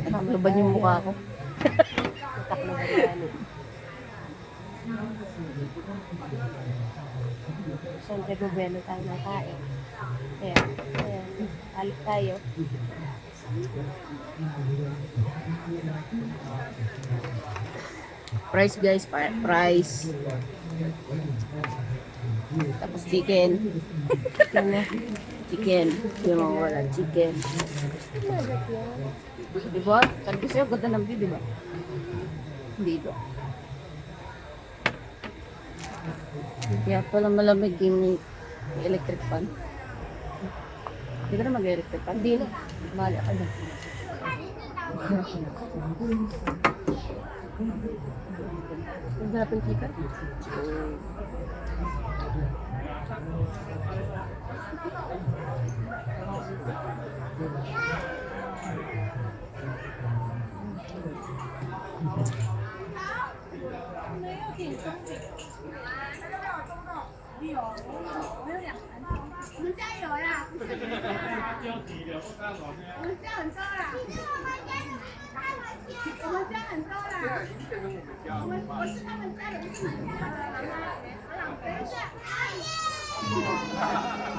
Takloban yung mukha ko. Takloban yan. Siyempre, gobelo tayo ng kain. Ayan. Ayan. Alik tayo. Price guys, price. Tapos chicken. Chicken. Yung mga wala, chicken. Diba? Sabi ko sa'yo, ganda ng view, diba? Dito. Kaya pala malamig yung electric fan. Hindi ka na mag-electric fan? Hindi na. Mahal ka na. Ang sarap ng chicken.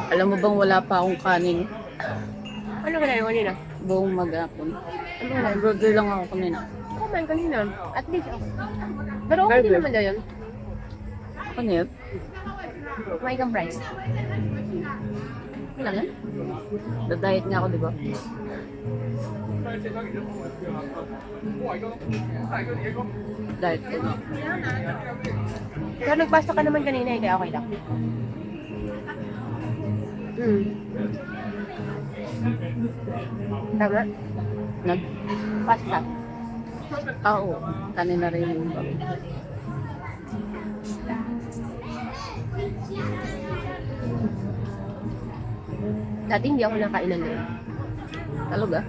Alam mo bang wala pa akong kanin Ano ka na yung kanina? buong maghapon? Burger lang ako kanina. Kumain kanina. At least ako. Pero okay din naman daw yun. Ano yun? Kumain kang fries. Wala yan? Da-diet nga ako, di ba? Diet ko. Pero nagpasta ka naman kanina eh, kaya okay lang. Tama? Nag-pasta. Oo. Kanina rin yung bago. Dati hindi ako nakainan doon. Talaga?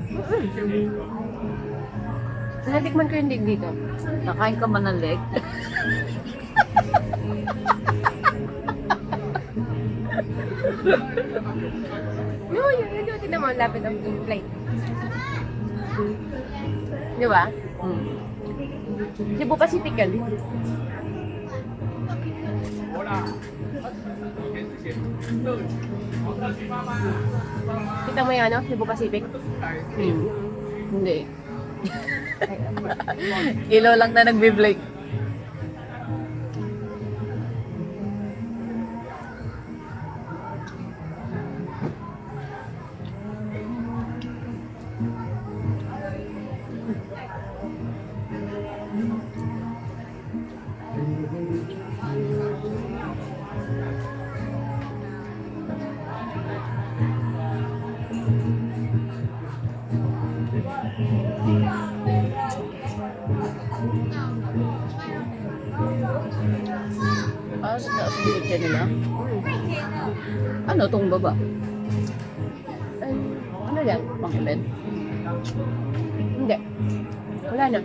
Natikman ko yung leg dito. Nakain ka man ng leg? No, yun. Tignan mo, lapit ang plate. Di ba? Cebu Pacific yan. Kita mo yung ano, Cebu Pacific? Hindi. Kilo lang na nagbe-blake. Sa taas ng picture nila. Ano tong baba? Ay, ano yan? Pang-event? Hindi. Wala na.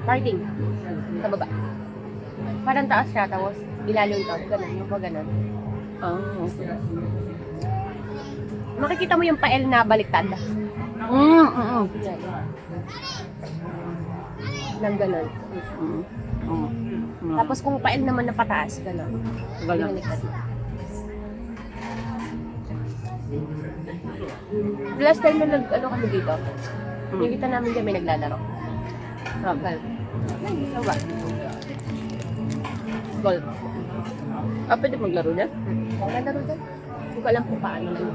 Parking. Sa baba. Parang taas siya, tapos ilalim to. Ganun, yung pa ganun. Okay. Makikita mo yung pael na baliktad. Mm. Yan. Nang ganun. Tapos kung pael naman na pataas, ganun. Galang. Baliktad. Last time na ano kami dito, nakikita namin kami naglalaro. Golf. Ay, ba? Golf. Pwede maglaro dyan? Naglalaro dyan. Hindi ko alam kung paano lang.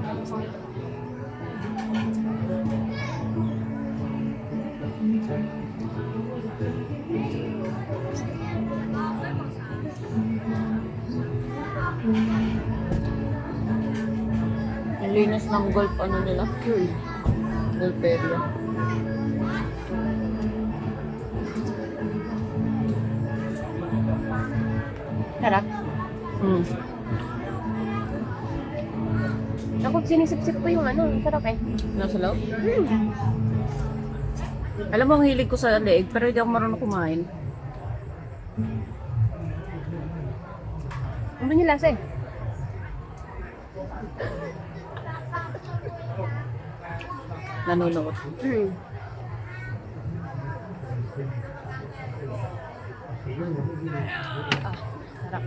Ang linis ng golf, ano nila? Golf area. Sarap. Ako sinisip-sip ko yung ano, sarap eh. Nasa loob? Alam mo, ang hilig ko sa leeg, pero hindi ako marunong kumain. Ano niya lasa eh? Nanonood. Hmm. Ah, sarap.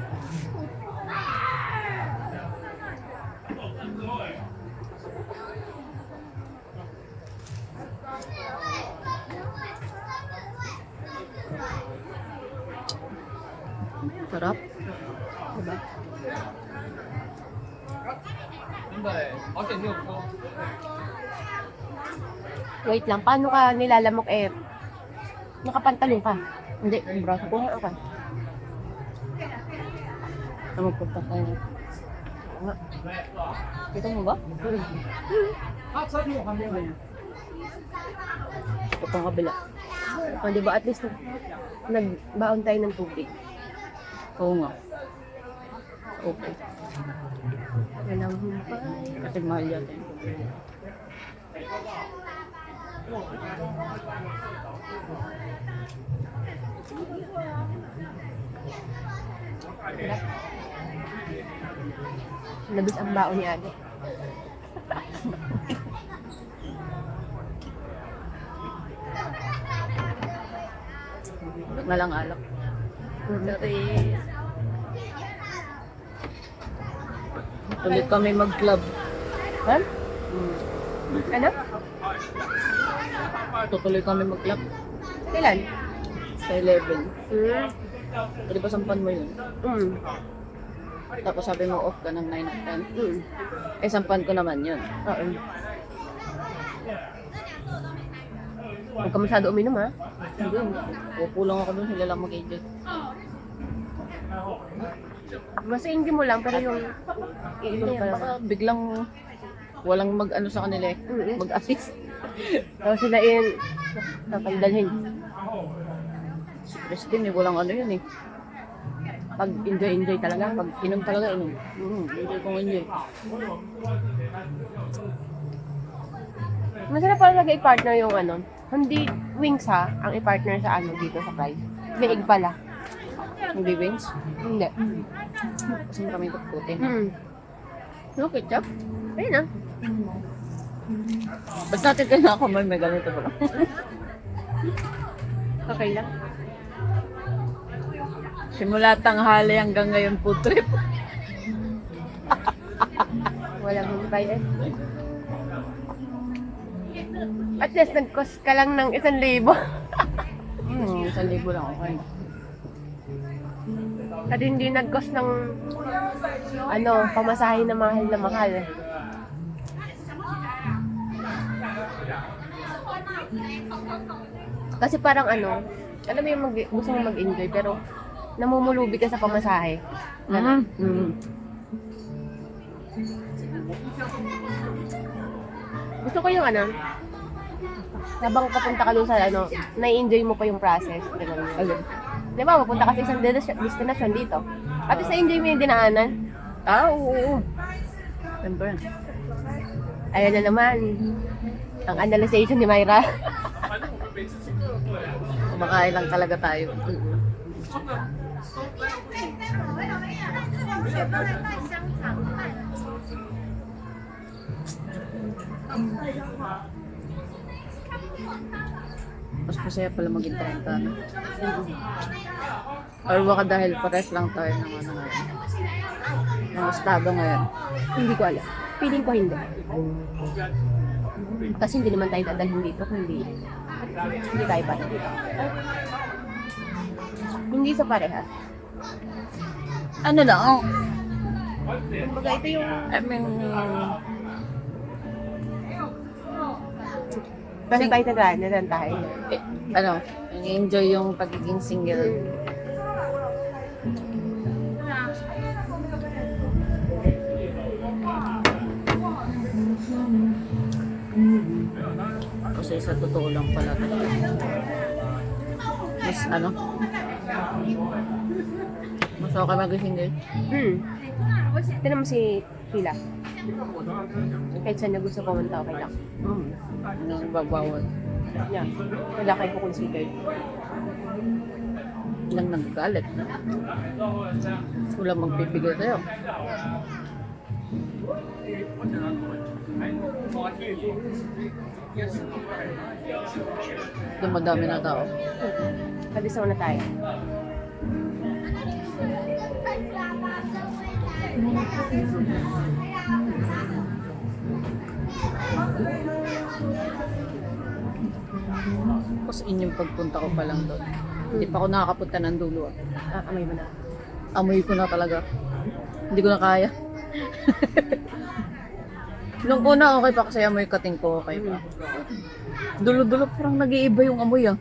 Sarap. Diba? Wait lang, paano ka nilalamok eh? Nakapantalon ka. Hindi, yung braso ko. Kuha ka. Ano magpunta tayo? Nga. Kita mo ba? Ito pang kabila. O, di ba at least nagbaon tayo ng tubig. Oo nga. Okay. Walang humpay. Kasi mahal yata yung tubig. Labis ang baon ni Ate. Alak na lang alak. Sorry. Tuloy kami mag-club. Ha? Ano? Tutuloy kami mag-club Kailan? sa 11. Hmm. Di ba sampan mo yun? Hmm. Tapos sabi mo off ka ng 9 at 10. Hmm. Eh, sampan ko naman yun. Oo. Huwag ka masyado uminom, ha? Hindi. Pupulang ako dun, sila lang mag-enjoy. Mas hindi mo lang, pero yung iinom Hindi, ka lang. baka biglang walang mag-ano sa kanila eh. Mm-mm. Mag-assist. Tapos sila napagdalhin. Si Christine eh, walang ano yun eh. Pag enjoy talaga. Pag inom talaga, inom. Enjoy kong enjoy. Masarap pala lagi i-partner yung ano. Hindi wings ha, ang i-partner sa ano dito sa price. Leeg pala. Hindi wings. Hindi. Kasi kami puti. No ketchup? Ayun na. Ba't natin kaya ako may ganito pala? Okay lang. Simula tanghali hanggang ngayon food trip. Walang humpay eh. At least nag-cost ka lang ng 1,000. 1,000 lang okay. At hindi nag-cost ng ano, pamasahe na mahal na mahal. Kasi parang ano, alam mo yung gusto mo mag-enjoy pero namumulubi ka sa pamasahe. Gusto ko yung ano, habang papunta ka dun sa ano, na-enjoy mo pa yung process. Ganun. Alin? Di ba, mapunta ka sa isang destination dito. At least na-enjoy mo yung dinaanan. Oo. Siyempre. Ayan na naman. Ang analyzation ni Myra. Kumakain lang talaga tayo. Mas masaya pala maging tarantana. Or baka dahil pares lang tayo ng ano ngayon. Ng estado ngayon. Hindi ko alam. Feeling ko hindi. Kasi hindi naman tayo dadalhin dito kung hindi tayo pa dito. Hindi sa parehas. Ano lang? Kumbaga ito yung I mean, basta tayo na tayo. ano, enjoy yung pagiging single. Kasi sa totoo lang pala. Mas ano? Mas okay mag-single. Tignan mo si Sheila. Kahit saan niya gusto pumunta, okay lang. Anong babawal? Yeah. Wala kayo consider. Lang nagagalit. Wala magpipigil sa'yo. Yung madami na tao. Padisaw na tayo. Tapos inyong pagpunta ko pa lang doon. Hindi pa ako nakakapunta ng dulo. Amay mo na. Amoy ko na talaga. Hindi ko na kaya. Nung una okay pa kasi amoy kating ko okay pa. Dulo-dulo parang nag-iiba yung amoy ah.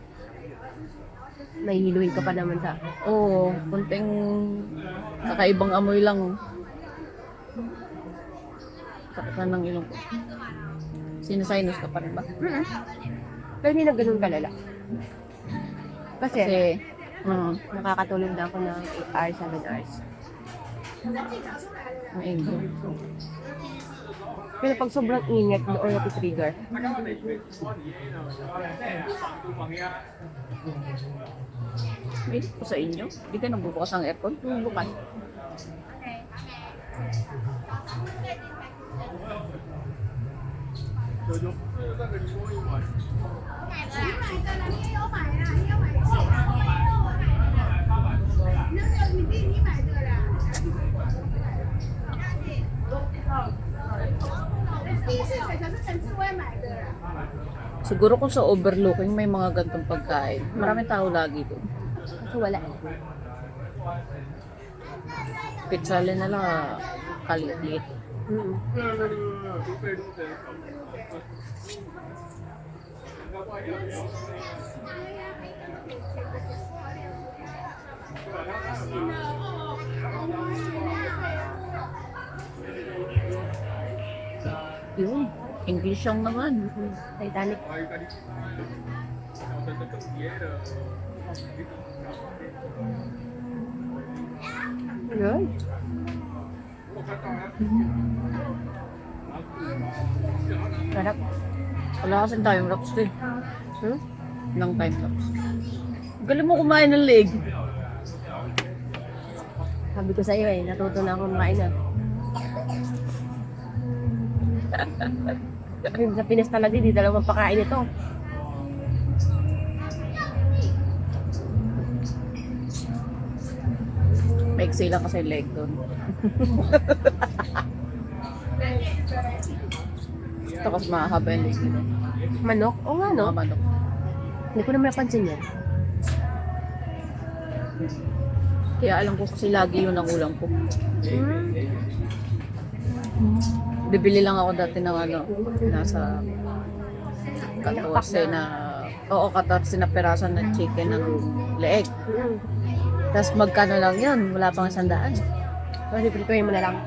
Nahihiluin ka pa naman sa... Oo, kunting kakaibang amoy lang. Sakit na ng ilong ko. Sinusinus ka pa rin ba? Pero hindi na ganun kalala. Kasi, Kasi, nakakatulog na ako ng 8 hours, 7 hours. ang ingay. Pero pag sobrang ingat, doon ako trigger. Wait ko sa inyo. Hindi ka nagbubukas ang aircon? Bukas. Siguro kung sa overlooking may mga gantong pagkain. Maraming tao lagi doon. Kasi wala. Pizzale na lang kalit-lit. Yun. English lang naman. Titanic. Yun. Sarap. Wala kasing time lapse din. Nang time lapse. Galing mo kumain ng leg. Sabi ko sa iyo natuto na ako kumain na. Sa Pinas talaga, di dalawang pakain ito. Maiksi lang kasi leg doon. Ito kasi mahaba yung leg nito. Manok? Oo nga, no? Mga manok. Hindi ko naman napansin yan. Kaya alam ko kasi lagi yun ang ulam ko. Bibili lang ako dati ng ano, nasa 14 na, 14 na peraso ng chicken ng leeg. Tapos magkano lang yun, wala pang 100. Kasi prituhin mo na lang.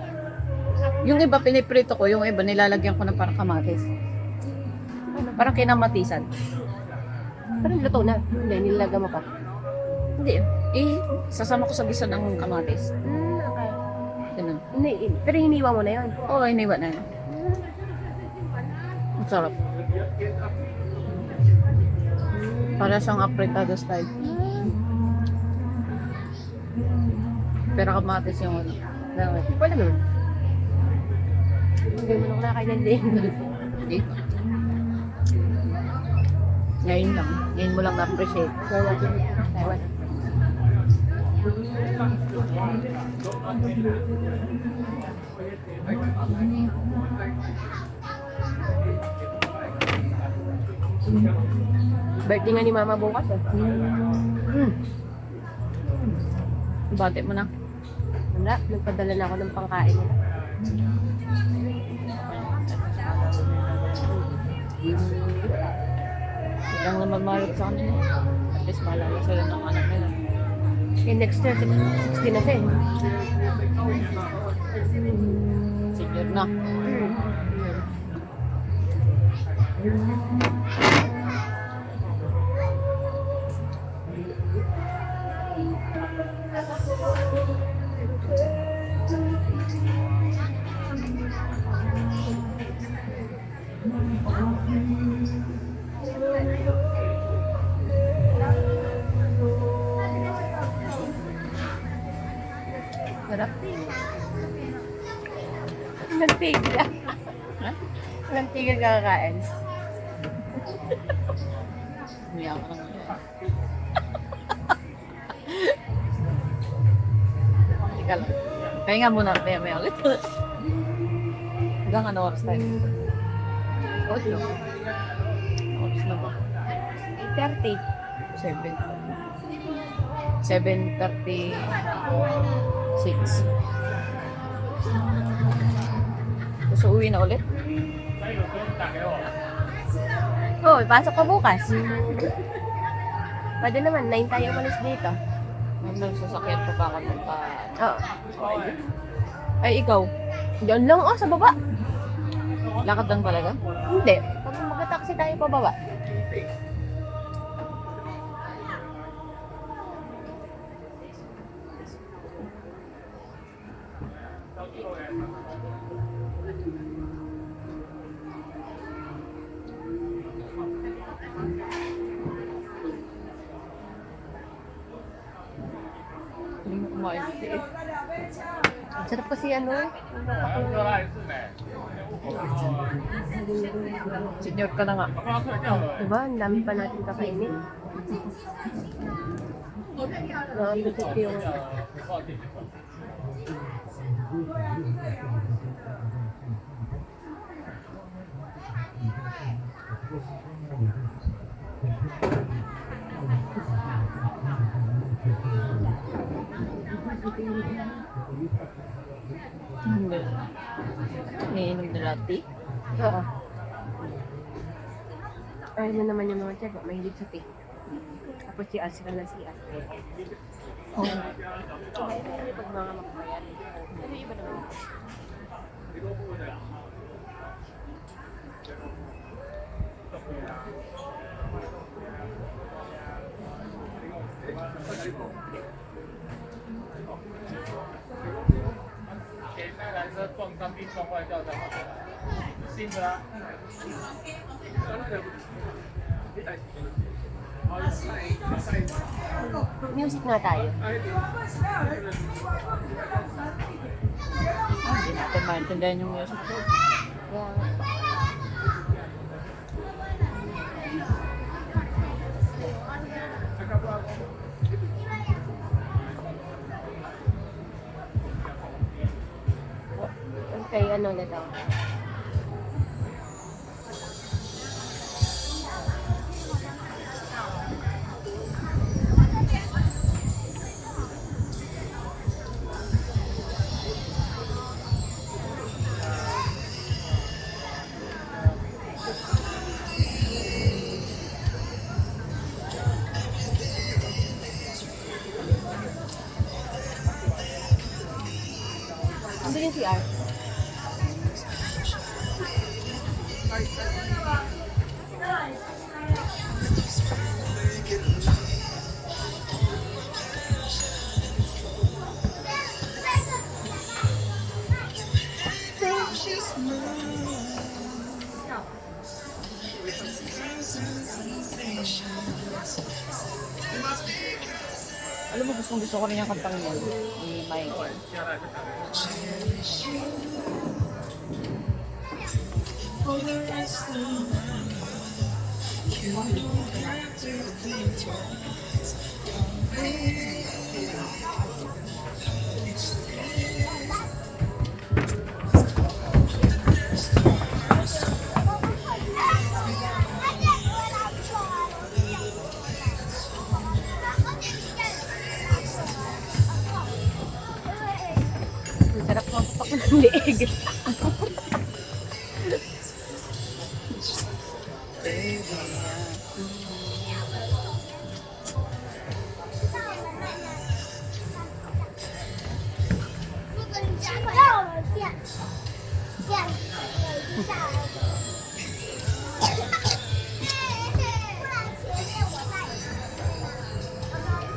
Yung iba piniprito ko, yung iba nilalagyan ko ng parang kamatis. Parang kinamatisan. Parang luto na. Hindi, nilalaga mo pa. Hindi, sasama ko sa gisa ng kamatis. Okay. Ganun. Pero hiniwa mo na yun. Oo, iniwan na yun. Ang sarap. Para siyang apretado style. Pero kamatis yung ano. Dawit. Wala naman. Hindi mo na ako nakakain ng linggo. Hindi. Ngayon lang. Ngayon mo lang na-appreciate. Taiwan. Birthday nga ni Mama bukas eh. Bate mo na. Wala, nagpadala na ako ng pangkain nila. Lang naman mahirap sa kanila. At least malala sila ng anak nila. Okay, next year, 16 na siya eh. Senior na. Sarap. tigil. Ha? Walang tigil kakakain. Umiyak ka lang yan. Teka lang. Pahinga muna. Maya ulit. Hanggang ano oras tayo? Otlo. Oras na ba? 8:30. 7. 7:36. So, uwi na ulit? Oo, pasok ka bukas. Pwede naman, 9 tayo umalis dito. Nagsasakyan pa ba ako ng pa... Oo. Ay, ikaw? Diyan lang, sa baba. Lakad lang talaga? Hindi. Pag mag-taxi tayo pababa. Hindi mo kumain dito eh. Ang sarap kasi ano. Senior ka na nga. Diba? Ang dami pa natin kakainin. Nakapikit yung... Hindi. Iinom nila tea. Oo. Ay, ano naman yung mga tiyaga, mahilig sa tea. Tapos si As, sila na si As. Oo. Pag mga makabayan. Pero iba naman. Music na tayo. Hindi natin maintindihan yung music. Okay, ano na daw? Ano yung CR? Alam mo, gusto ko rin yung kantang yun. Ni Michael. Ang sarap mapapak ng liig.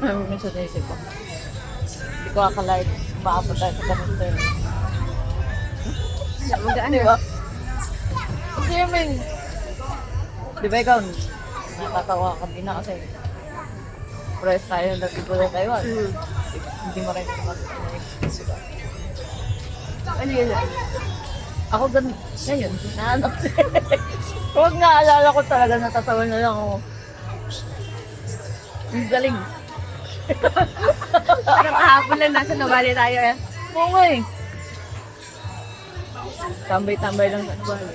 Ano mo sa naisip ko? Hindi ko akalain maabot tayo sa ganun tayo. Magaan Di ba? Hindi naman. Di ba ikaw, natatawa ka din na kasi press tayo nandito na tayo. Hindi mo rin naman na-experience ba? Ano yun? Ako ganun. Ngayon, nahanap. Huwag naalala ko talaga, natatawa na lang ako. Ang galing. Parang kahapon lang nasa Nuvali tayo eh. Oo nga eh. Tambay-tambay lang sa Nuvali.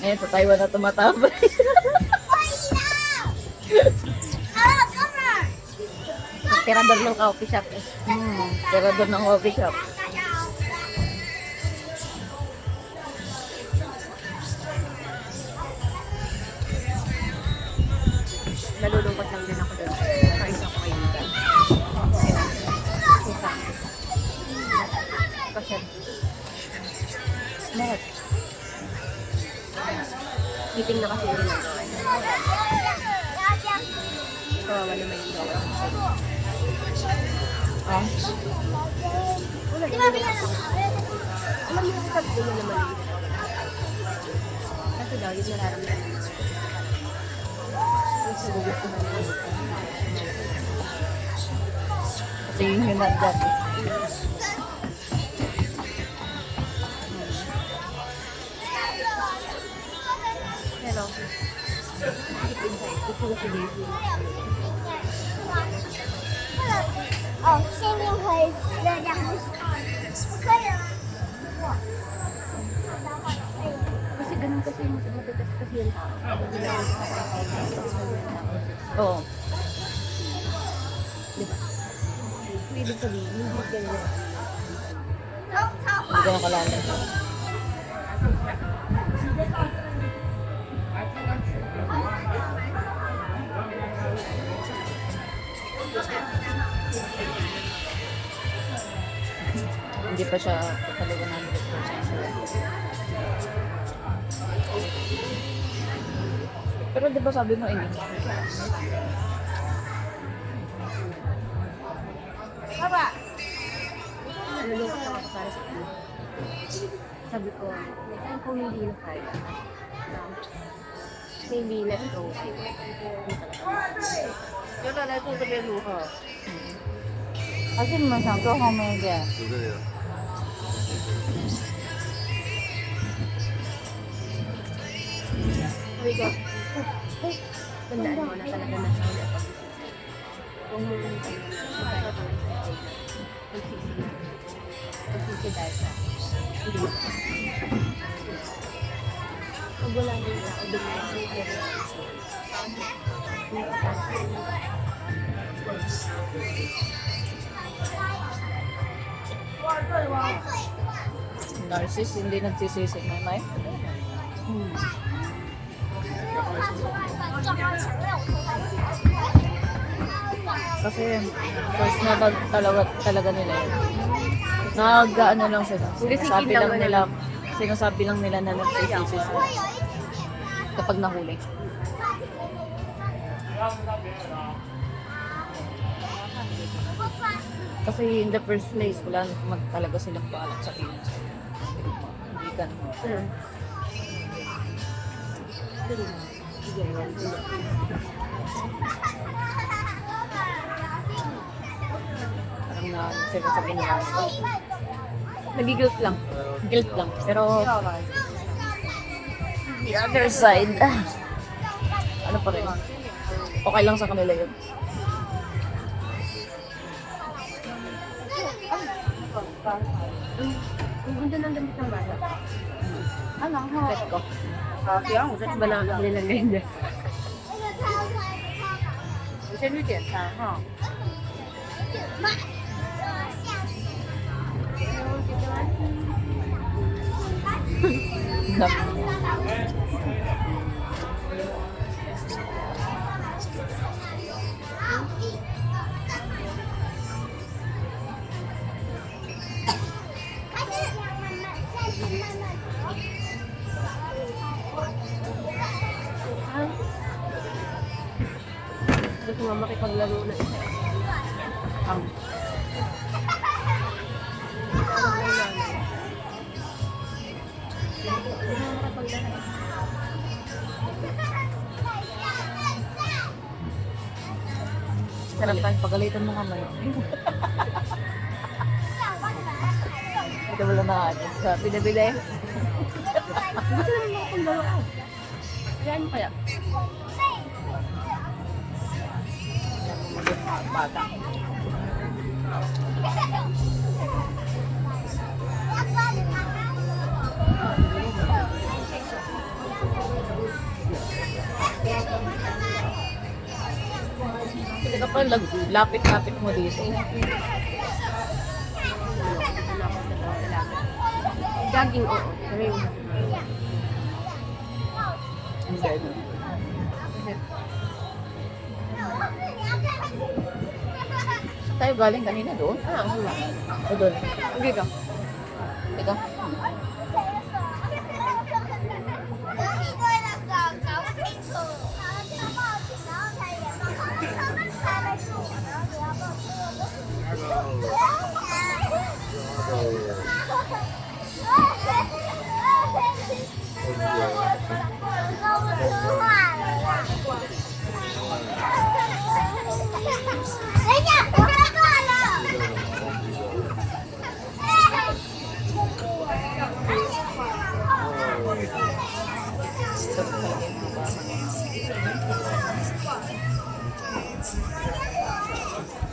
Ngayon sa Taiwan na tumatambay. Tirador ng coffee shop eh. Pero doon ng coffee shop. Nalulungkot lang din ako doon. Kaisa ko kayo dito. Isa. Kasi, Bakit? meeting na kasi yung ginagawa niya. Kawawa naman yung gawa. Ah? Wala, hindi na ako. Alam mo yung sabi niya naman yun. Kasi daw, yung nararamdaman niya. Yung sumugot ko naman yun. Kasi yun yung nagdati. Pero, deep inside, gusto ko si Daisy. Oh, 幸运会热量不可以了。 Kasi ganun kasi yung matigas kasi yung tao. Oo. Diba? Ibig sabihin, hindi ganun. Hindi ko nakalalim. Hindi pa siya talaga namin pero di ba sabi mo ini? Papa, Nalulungkot ako para sa kanya. Sabi ko, kung hindi na kaya, maybe let go. Yo la来做这边如何？还是你们想坐后面一点？Sabi ko, tandaan mo na talaga na siya ulit. Kung mo yung magsisi dahil sa hindi mo. Pag wala na yun ako, Narcis, hindi nagsisisi na may. 撞到墙了，我头发就 Kasi first na talaga nila yun. Nag-ano lang sila. Sinasabi lang nila, sinasabi lang nila na nagsisisi sila. Kapag nahuli. Kasi in the first place, wala naman talaga silang paalam sa akin. Hindi ganun. Parang na sinasabi nila. Nag-guilt lang. Guilt lang. Pero the other side, ano pa rin. Okay lang sa kanila yun. Ang ganda ng damit ng bata. Ano? Bet ko. Kaya ako, kasi ba na nilang ganyan? 你先去点餐哈。 Gusto nga makipaglaro na isa. Sarap tayo pagalitan mo naman. Ito mo na sa pinabili. Gusto naman ako kung laro ko. Kaya ano kaya? Bata. Kasi kapag lapit-lapit mo dito. Jogging, oo. Pero yung Hindi. Tayo galing kanina doon. wala. O doon. Okay ka. Teka.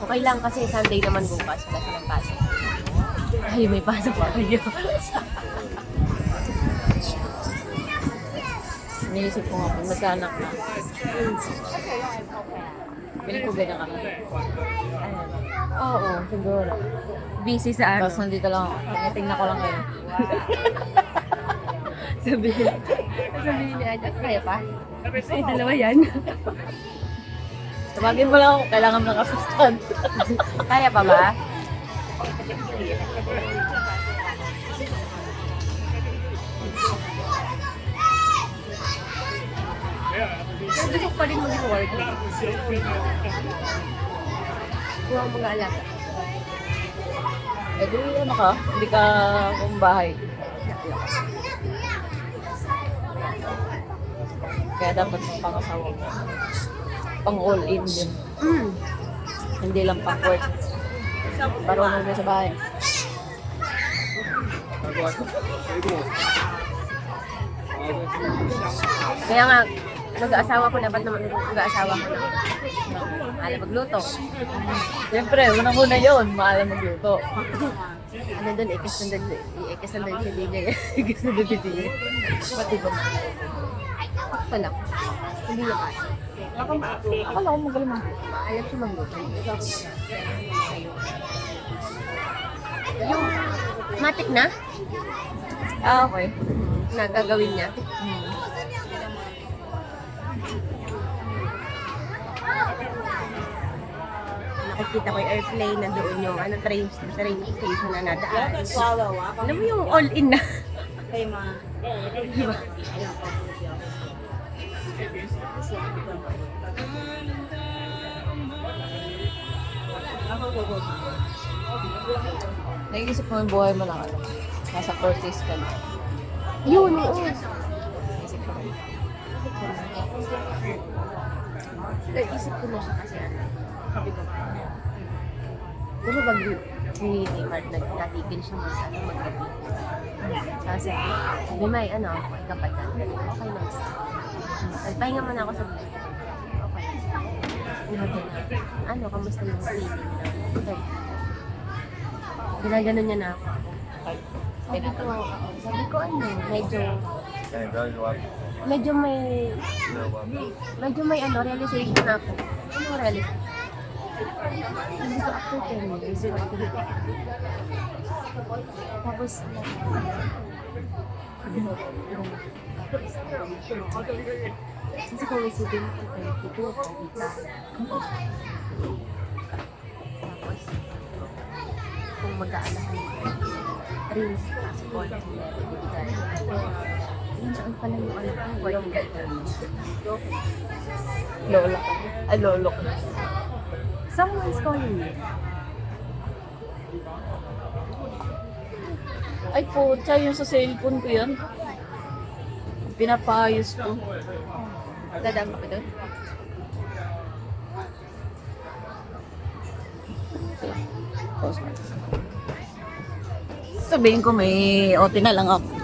Okay lang kasi Sunday naman bukas. Wala silang pasok. Ay, may pasok pa kayo. Iniisip ko nga kung nagkaanak na. Pili ko ganyan ka na. Oo, siguro. Busy sa ano. Tapos nandito lang ako. Tingnan ko lang kayo. Sabihin niya, kaya pa? Ay, dalawa yan. Tumagin mo lang ako. Kailangan ng assistant. Kaya pa ba? Gusto ko pa rin mag-work. Kuha ang mga alaga. Eh di ano ka? Hindi ka kung bahay. Kaya dapat pangasawa mo. Pang all in din. Hindi lang pang work. Parunong na sa bahay. Kaya nga, mag-aasawa ko na, ba't naman mag-aasawa ko na? Alam magluto. Siyempre, unang-una yun. Maalam magluto. Ano doon, ikis na doon siya DJ. Ikis na doon DJ. Pati ba? Ako lang. Hindi niya kaya. Akala ko magaling mo. Alam siya magluto. Yung matik na, Ah, okay. na gagawin niya. Nakikita ko yung airplane na doon yung train station na nadaan. Alam mo yung all-in na. Diba? Naisip mo yung buhay mo lang ano. Nasa 40s ka na. Yun, oo. Naisip ko na siya kasi ano. Di ba pag si Neymar natigil siya mag-gabi? Sabi may may kapatid. Okay lang. Nagpahinga man ako sa buhay. Okay. Sabi na, kamusta yung feeling na? Ginaganon niya na ako. Sabi ko medyo may realization na ako. Ano realization? Hindi ko after 10 years. Tapos, kasi kung isipin ko, 22, kita. Tapos, kung mag-aanak ko, rin, passport, bibigay. Saan pala yung anak ko? Lola. Ay, lolo ko. Someone's calling me. Ay po, yung sa cellphone ko yan. Pinapaayos ko. Dadaan ka pa doon? Pause mo. Sabihin ko may OT na lang ako.